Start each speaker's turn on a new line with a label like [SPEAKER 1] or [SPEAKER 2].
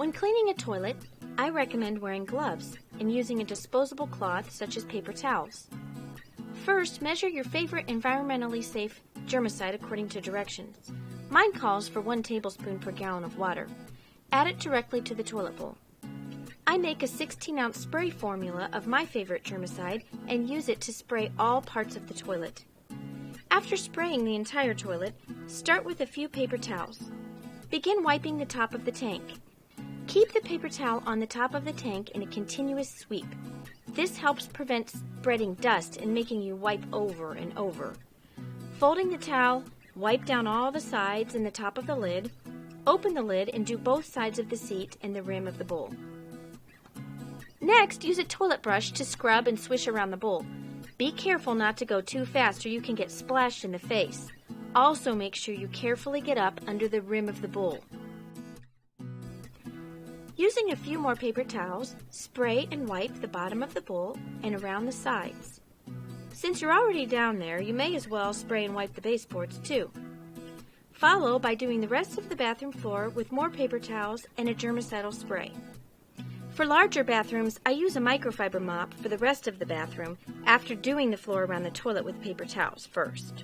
[SPEAKER 1] When cleaning a toilet, I recommend wearing gloves and using a disposable cloth such as paper towels. First, measure your favorite environmentally safe germicide according to directions. Mine calls for 1 tablespoon per gallon of water. Add it directly to the toilet bowl. I make a 16-ounce spray formula of my favorite germicide and use it to spray all parts of the toilet. After spraying the entire toilet, start with a few paper towels. Begin wiping the top of the tank. Keep the paper towel on the top of the tank in a continuous sweep. This helps prevent spreading dust and making you wipe over and over. Folding the towel, wipe down all the sides and the top of the lid. Open the lid and do both sides of the seat and the rim of the bowl. Next, use a toilet brush to scrub and swish around the bowl. Be careful not to go too fast or you can get splashed in the face. Also make sure you carefully get up under the rim of the bowl. Using a few more paper towels, spray and wipe the bottom of the bowl and around the sides. Since you're already down there, you may as well spray and wipe the baseboards too. Follow by doing the rest of the bathroom floor with more paper towels and a germicidal spray. For larger bathrooms, I use a microfiber mop for the rest of the bathroom after doing the floor around the toilet with paper towels first.